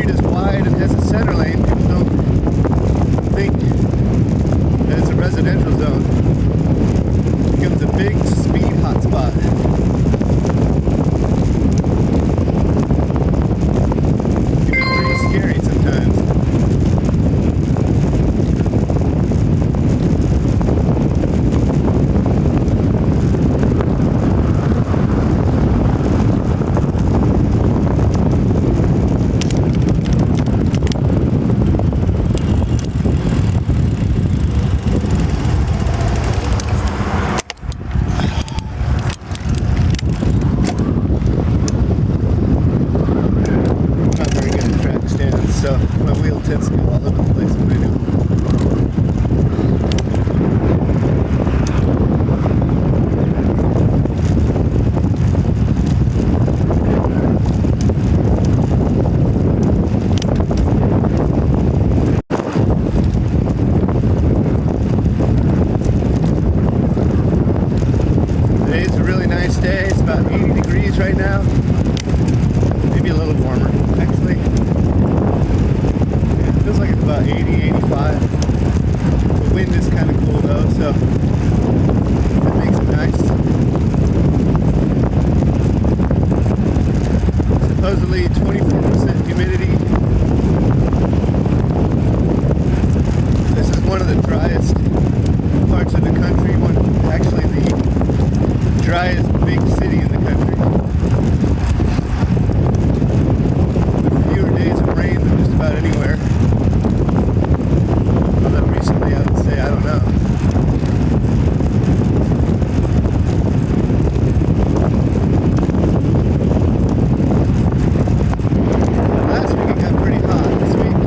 street is wide and has a center lane, people don't think that it's a residential zone. It becomes a big speed hotspot. It can be pretty scary sometimes. So my wheel tends to go all over the place when I do. Today's a really nice day. It's about 80 degrees right now. Maybe a little warmer, actually. Feels like it's about 80, 85. The wind is kind of cool though, so that makes it nice. Supposedly 24% humidity. This is one of the driest parts of the country, actually the driest big city in the country. With fewer days of rain than just about anywhere. Recently, I would say, I don't know. Last week it got pretty hot. This week,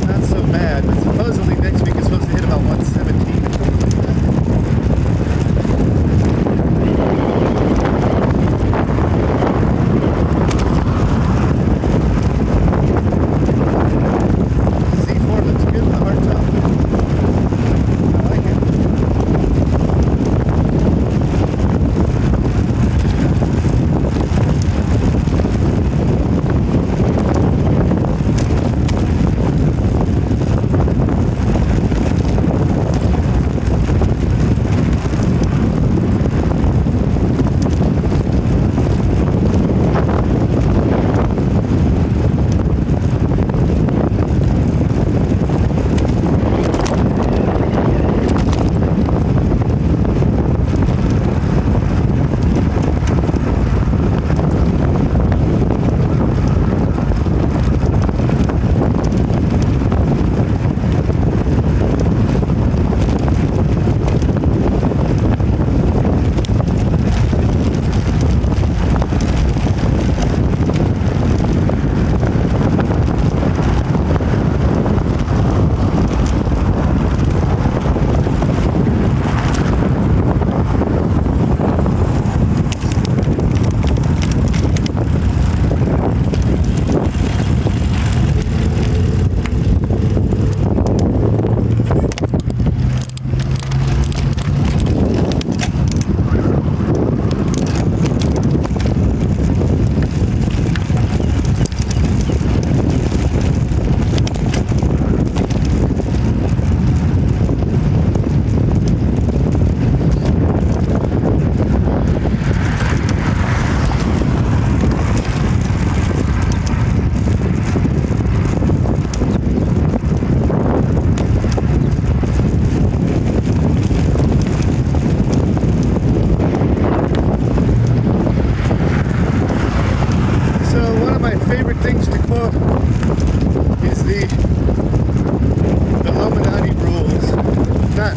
not so bad. But supposedly next week is supposed to hit about 117 or something like that.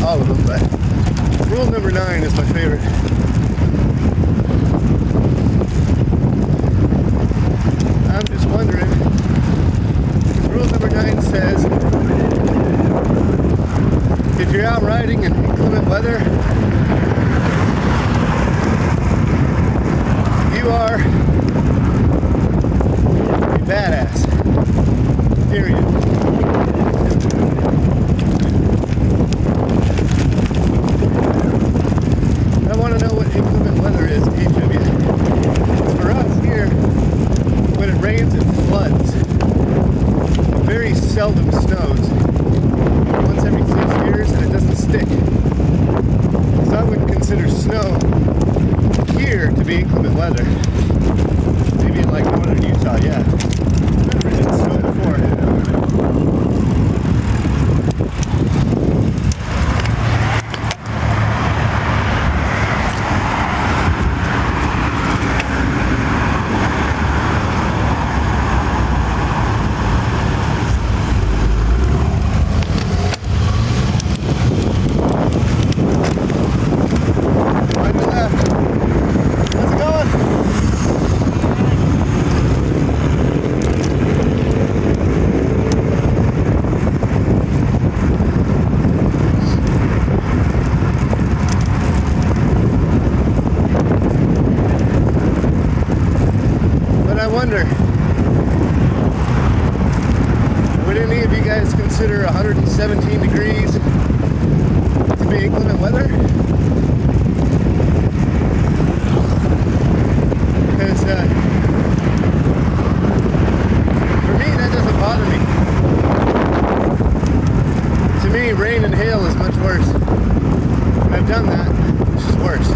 all of them, but rule number 9 is my favorite. I'm just wondering, rule number 9 says, if you're out riding in inclement weather, you are a badass. Period. I want to know what inclement weather is to each of you. For us here, when it rains, it floods. seldom snows. Once every 6 years, and it doesn't stick. So I wouldn't consider snow here to be inclement weather. Maybe in like northern Utah, yeah. I've never hit snow before. I wonder, would any of you guys consider 117 degrees to be inclement weather? Because for me, that doesn't bother me. To me, rain and hail is much worse. And I've done that, it's just worse.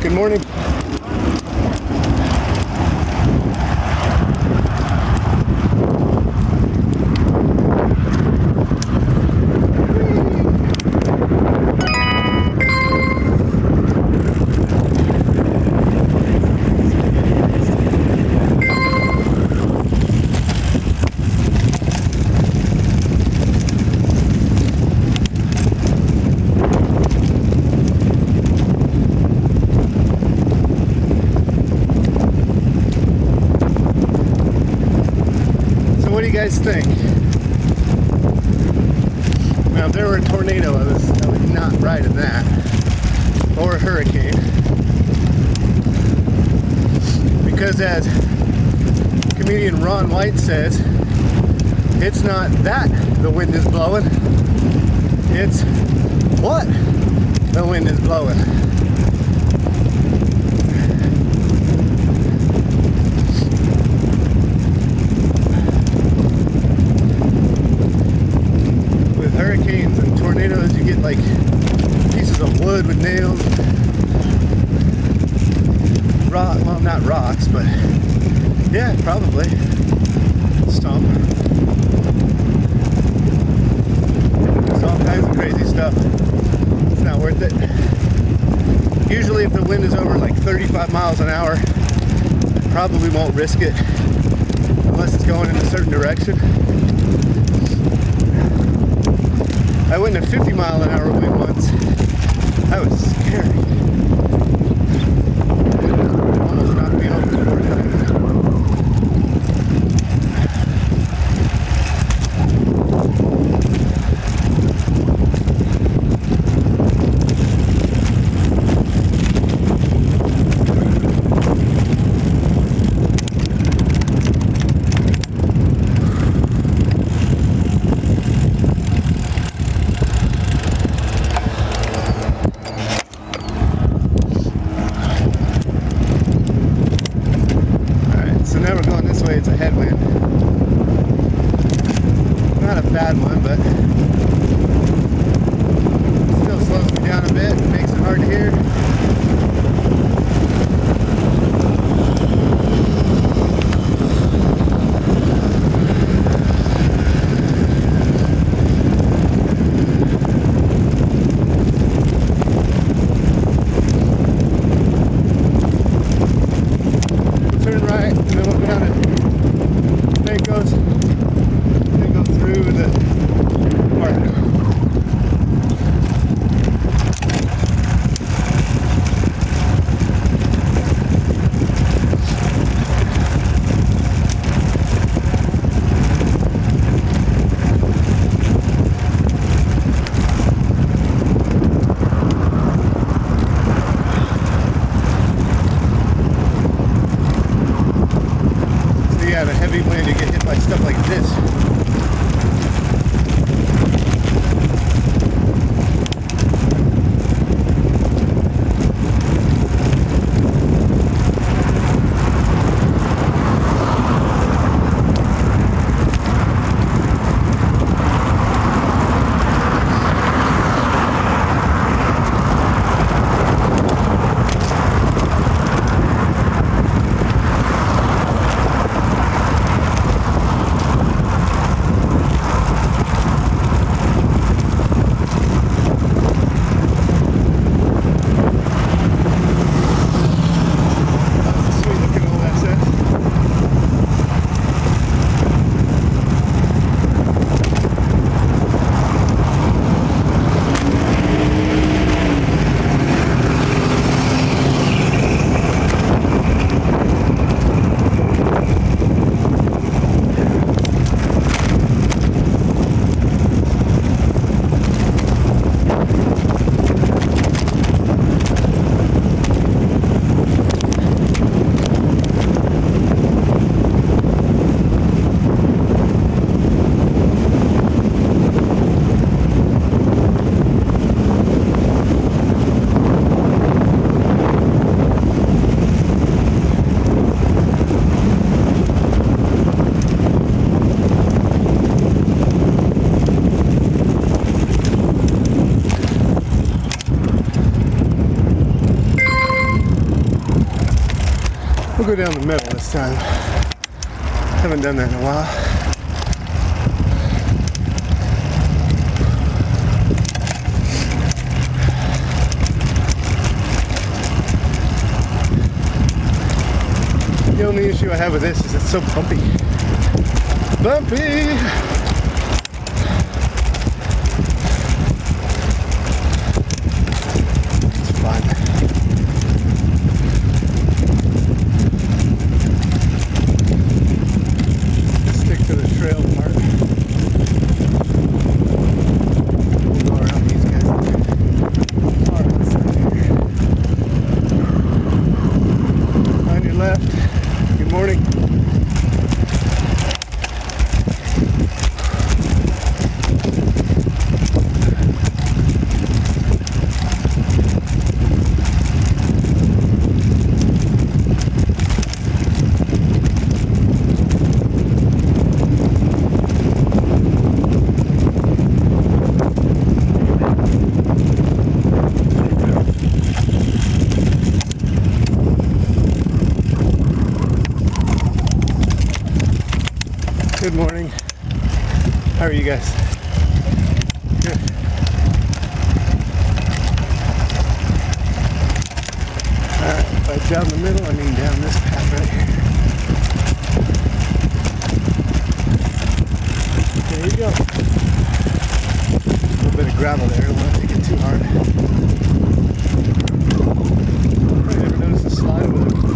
Good morning. What do you guys think? Now, if there were a tornado, I would not ride in that, or a hurricane, because as comedian Ron White says, it's not that the wind is blowing, it's what the wind is blowing. Hurricanes and tornadoes, you get like pieces of wood with nails. rock, well, not rocks, but yeah, probably stomp. There's all kinds of crazy stuff. It's not worth it. Usually if the wind is over like 35 miles an hour, I probably won't risk it unless it's going in a certain direction. I went in a 50-mile-an-hour wind once. That was scary. Almost knocked me over 4 times. It's a headwind. Not a bad one, but still slows me down a bit and makes it hard to hear. Turn right, and then we'll go down to then go through the park. Yeah, the heavy wind, you get hit by stuff like this. We'll go down the middle this time. Haven't done that in a while. The only issue I have with this is it's so bumpy. Bumpy! It's fun. Stick to the trail part. We'll go around these guys. Alright, let's see here. On your left. Good morning. are you guys? Good. Alright, by down the middle, I mean down this path right here. There you go. A little bit of gravel there, don't want to take it too hard. Probably never noticed the slide over there before.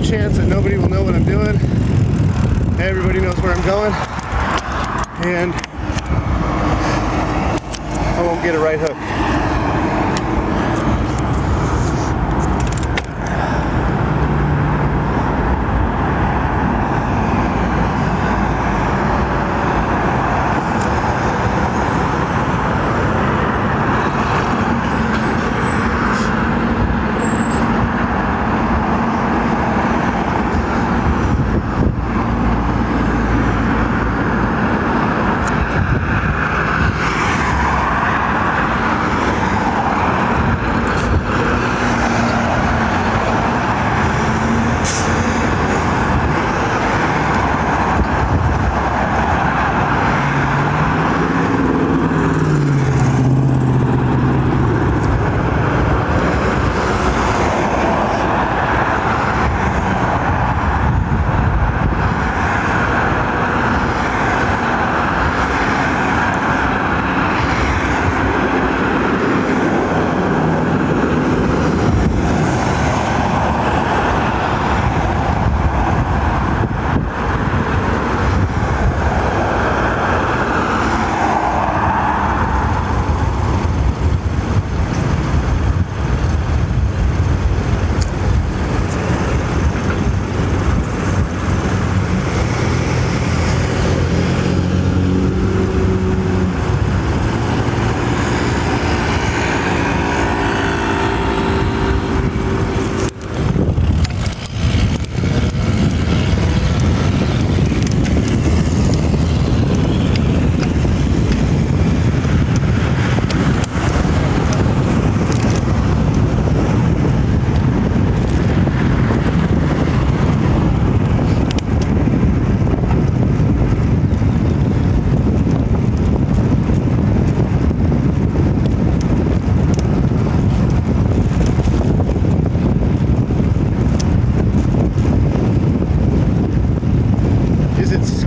Chance that nobody will know what I'm doing. Everybody knows where I'm going, and I won't get a right hook.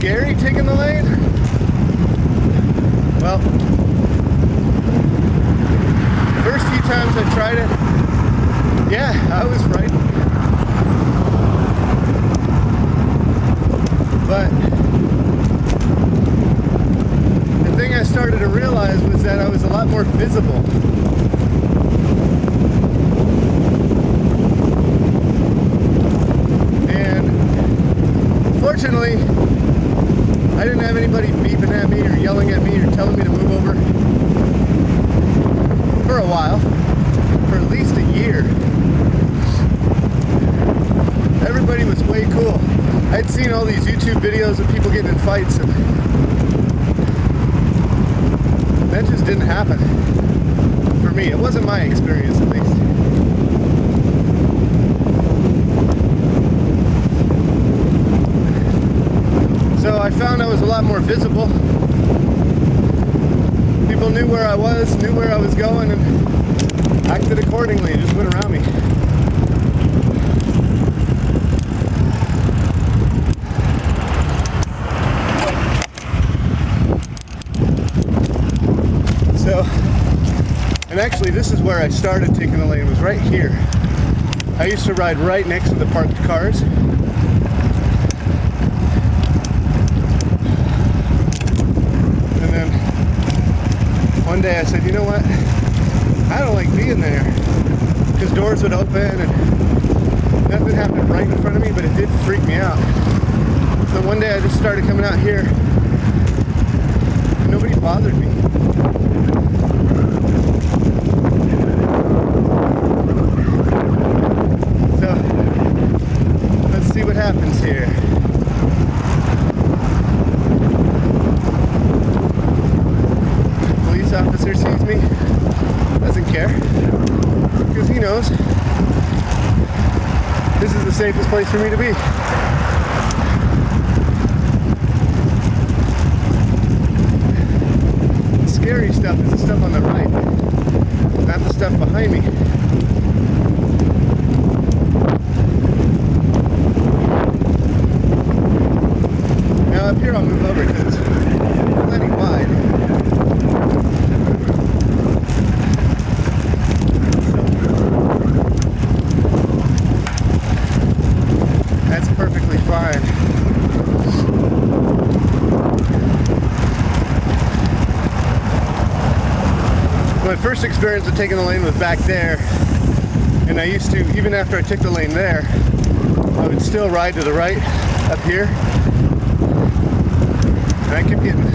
scary taking the lane? Well, first few times I tried it, yeah, I was frightened. But the thing I started to realize was that I was a lot more visible. Fortunately, I didn't have anybody beeping at me or yelling at me or telling me to move over for a while, for at least a year. Everybody was way cool. I'd seen all these YouTube videos of people getting in fights, and that just didn't happen for me. It wasn't my experience, at least. So I found I was a lot more visible. People knew where I was, knew where I was going, and acted accordingly, just went around me. So, and actually this is where I started taking the lane, was right here. I used to ride right next to the parked cars. One day I said, you know what, I don't like being there, because doors would open and nothing happened right in front of me, but it did freak me out. So one day I just started coming out here and nobody bothered me. So let's see what happens here. Officer sees me, doesn't care, because he knows this is the safest place for me to be. The scary stuff is the stuff on the right, not the stuff behind me. Now up here I'll move over because it's plenty wide. Fine. My first experience with taking the lane was back there, and I used to, even after I took the lane there, I would still ride to the right up here, and I kept getting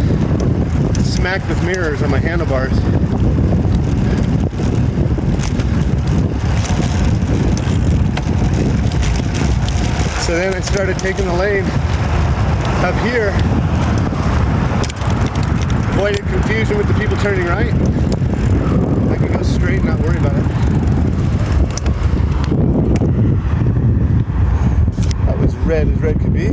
smacked with mirrors on my handlebars. So then I started taking the lane up here, avoided confusion with the people turning right. I could go straight and not worry about it. That was red as red could be.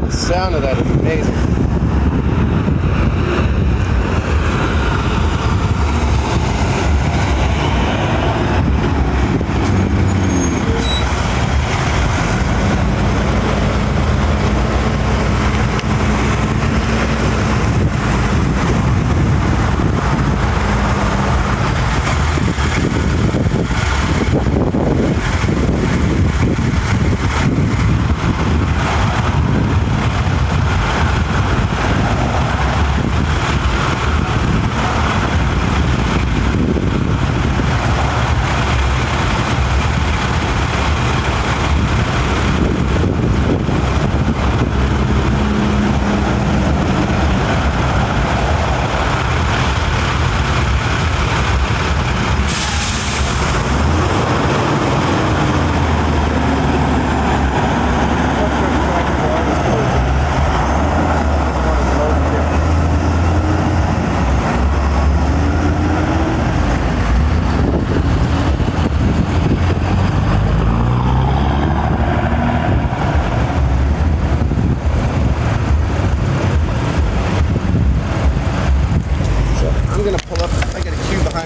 Sound of that is amazing.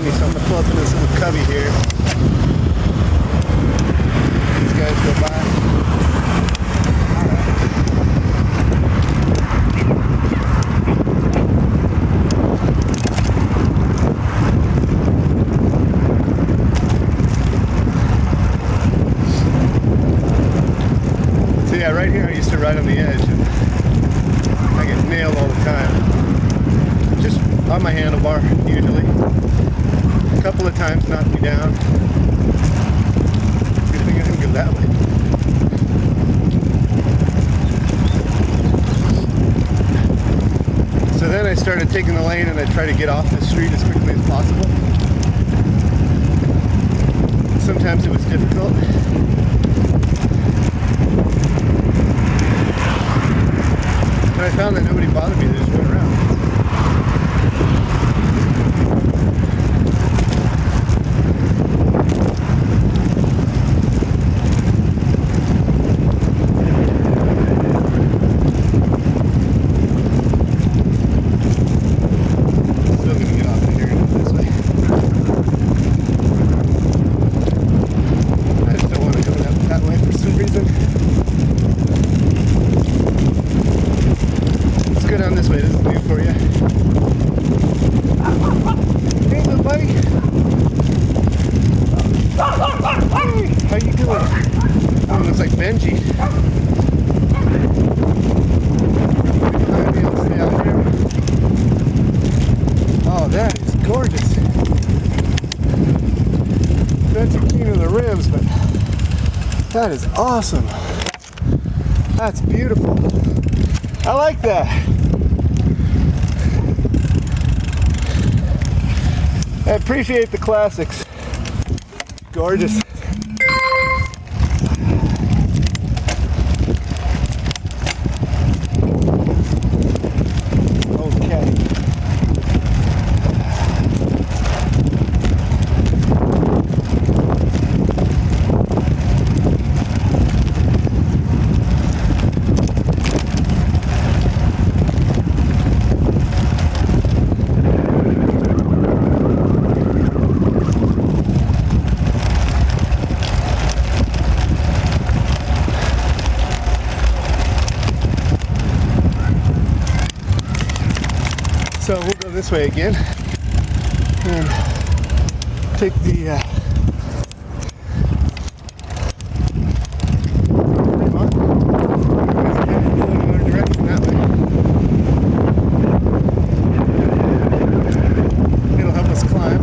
behind me, so I'm gonna pull up in this little cubby here. These guys go by. So yeah, right here I used to ride on the edge, and I get nailed all the time. Just on my handlebar, usually. A couple of times knocked me down. Good thing I didn't go that way. So then I started taking the lane and I tried to get off the street as quickly as possible. Sometimes it was difficult. But I found that nobody bothered me, they just went around. Still gonna get off of here and go this way. I just don't want to go that way for some reason. Let's go down this way, this is new for you. Hey little buddy. Hey, how you doing? Oh, looks like Benji. Oh, that is gorgeous. That's a keen of the rims, but that is awesome. That's beautiful. I like that. I appreciate the classics. Gorgeous. Okay. So we'll go this way again and take the Fremont. Let's go in another direction that way. It'll help us climb.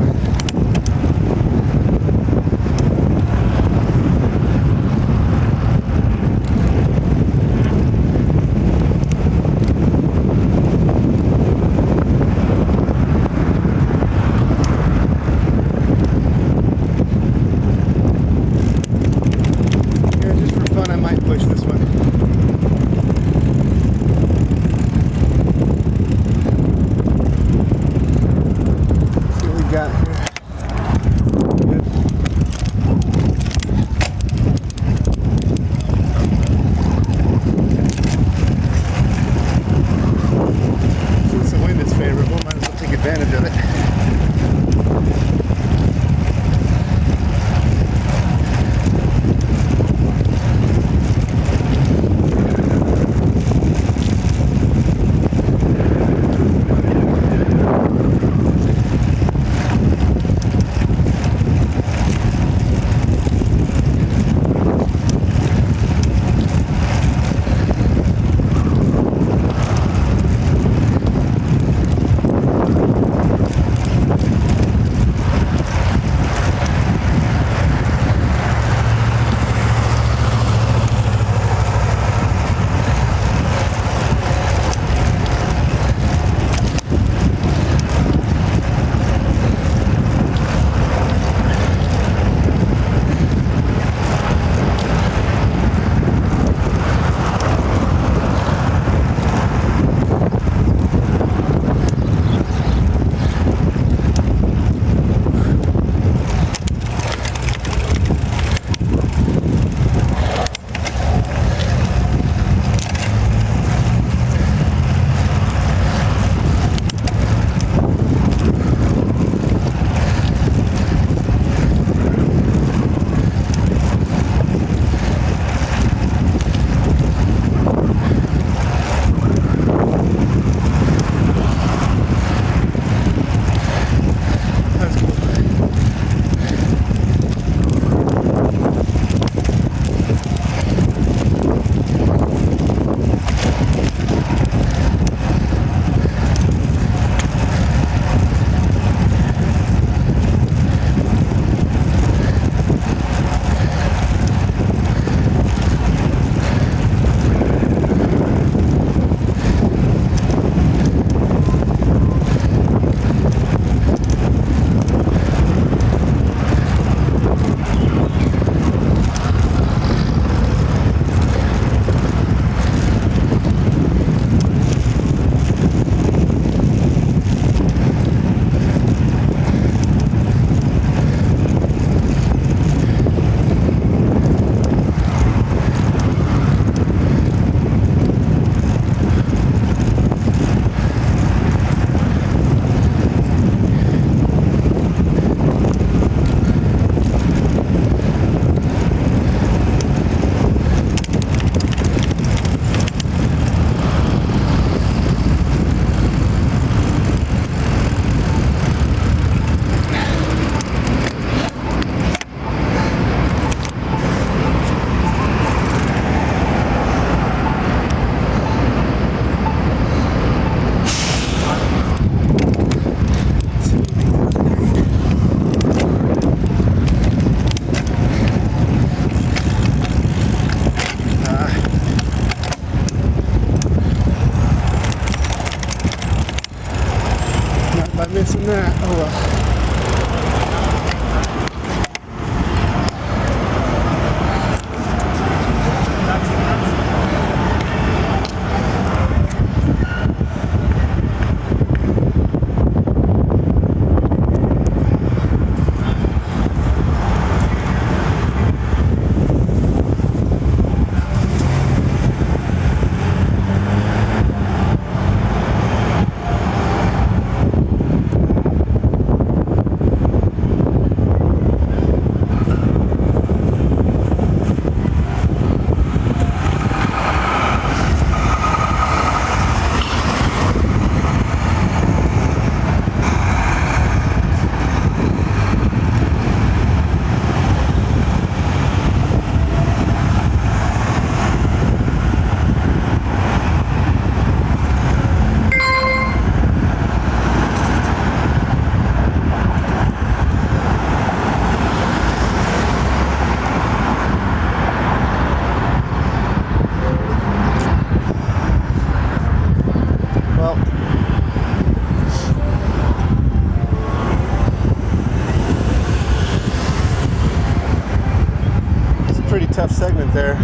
tough segment there.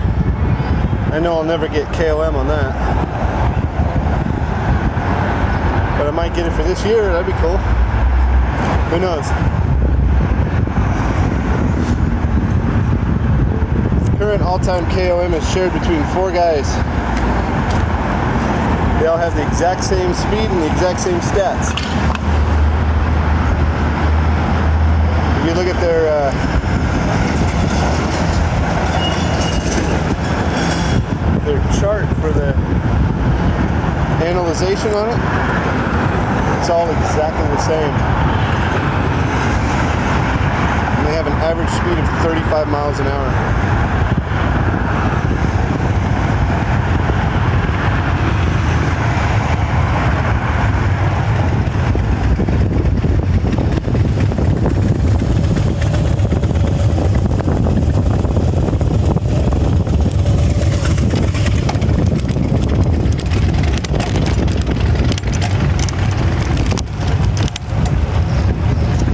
I know I'll never get KOM on that. But I might get it for this year, that'd be cool. Who knows? Current all-time KOM is shared between 4 guys. They all have the exact same speed and the exact same stats. If you look at their chart for the analyzation on it, it's all exactly the same. And they have an average speed of 35 miles an hour.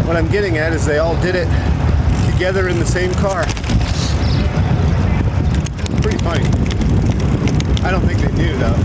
What I'm getting at is they all did it together in the same car. Pretty funny. I don't think they knew though.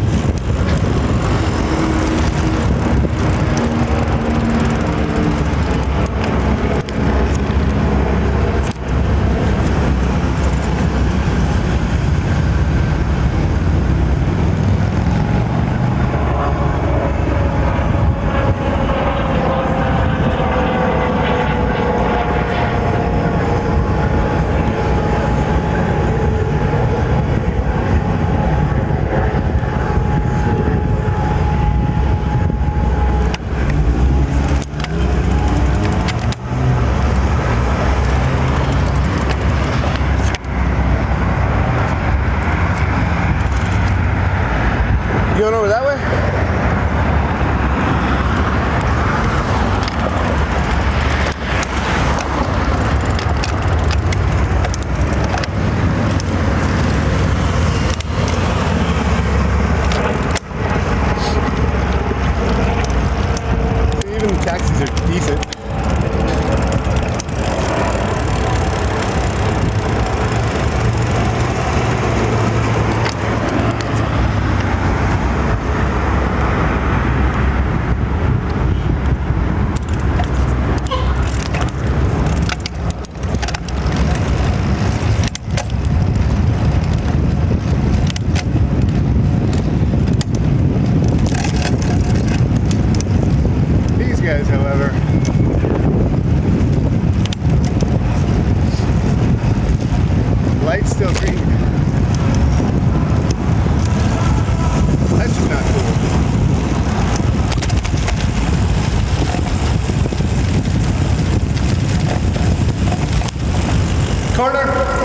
Going over that way? Even the taxis are decent. Guys, however, light's still green. That's just not cool. Corner.